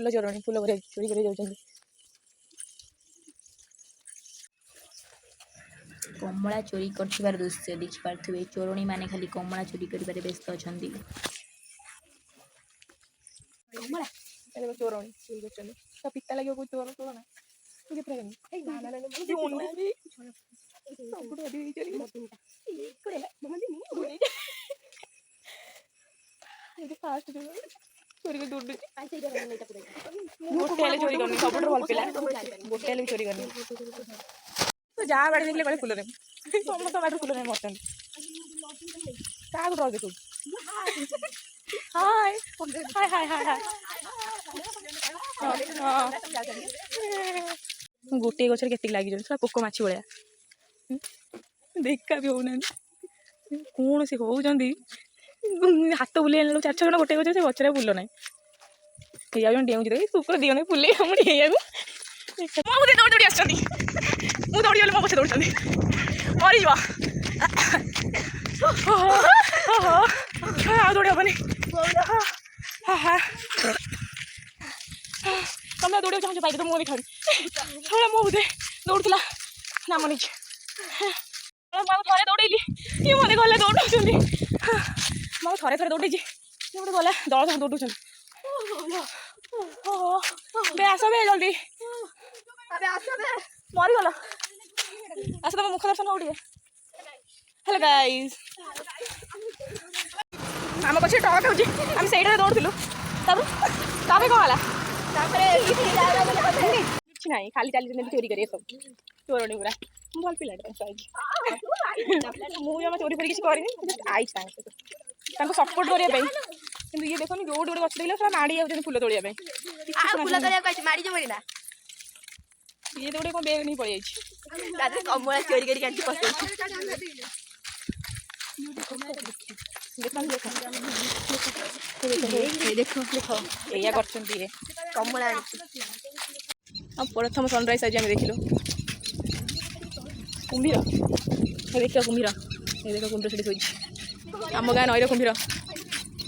Full चोरणी full चोरी कर जाऊँ। कमला चोरी कर दृश्य देखिपे चोरणी मैंने खाली कमला चोरी कर व्यस्त अच्छा। कमला चोरणी चोरी कर पिता लगे कोई चोर चोर ना फास्ट चोरी कर दौड़ गोटे चोरी करनी सब भल पिला गोटे भी चोरी करनी तो जहाँ बाड़ी देखले कहे फुल समस्त बाड़ी फुल मरते क्या डर देखो हाय हाय हाय हाय हाय गोटे गचर के लगी सब पोक माछी भाया देखा भी होना कौन से होती हाथ बुले चार छः गोटे गच से गचर फुल ना डेऊँ कुकुर दिए फुले दौड़ी दौड़ी आस दौड़ी गले मो पचे दौड़ मरी दौड़ी हेनी तुम दौड़ चाहूँ पाई तो मुझे देखा छड़ा मो बोधे दौड़ा नाम नहीं थे दौड़ेली ये मत गले दौड़ मुझे थे दौड़े गोटे गला दल दौड़ आस बे जल्दी मरीगल आस तुम मुख दर्शन हो हेलो गाइस आम पचे ट्रक आम से दौड़ू तब कौन किसी ना खाली चली चोरी कर सब चोरणी पूरा भल पिला मुझे चोरी किसी आई सपोर्ट करने ये देखो जो गोटे गच देखले माड़ी जाऊँ फुल तोड़िया ये तो गोटे कौन बेग नहीं पड़ जाए कमला चोरी कर देखो देखो या कमला प्रथम सनराइज आज देखिलु कुंभीर देख कुंभीर ये देख कुंभीर से शोची आम गाँ नईर कुंभीर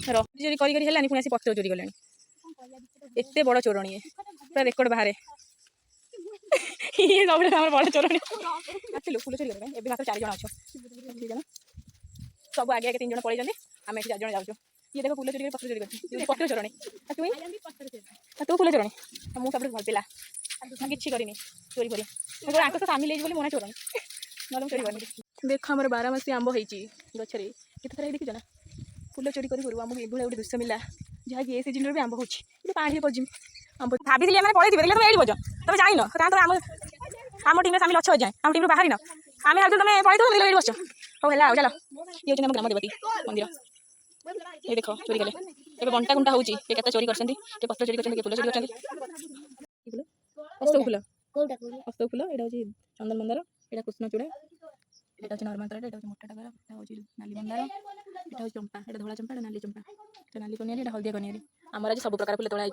चोरी कर पुणी आसी पत्र चोरी कले एत बड़ चोरणी पूरा रेकर्ड बाहर ये सब बड़ चोरणी आसलु फुल चोरी कर मात्र 4 जन अच्छे सब आगे आगे 3 जन पड़े आम ये 4 जन जाऊँ ये देखो फुल चोरी पत्र चोरी कर पत्र चोरणी तू फुल चोरणी मुझे भल पिला किसी करनी चोरी करी तो सामिल हो मोना चोरणी ना चोरी करनी देख आम 12 मासी आंब होती गचरे केत देखी ना फुल चोरी करूँ आमको ये गोटे दृश्य मिला जहाँकि ये सीजन भी आंब होती पानी पजी आंब भाभी पड़े देखिए तुम ये बज तुम जाइन आम टीम सामिल अच्छे जाए आम टीम बाहर न आम भाई तुम पड़े ये बस हो है चलो ये हूँ ग्राम देवती मंदिर ये देख चोरी कले ए बंटा गुंटा होती चोरी कर पत्र चोरी कर फुल चोरी कर अस्तक फुल अस्तक फुल यहाँ हूँ चंदन मंदार यहाँ कृष्णचूड़ा यहाँ हूँ नर्मदा यहाँ हूँ मोटा टागर यहाँ हूँ नाली मंदार यहाँ हूँ चंपा यहाँ धला चंपा नाली चंपा नाली कनियारी हल्दिया कनियारी आमर आज सब प्रकार फुल तोड़ा।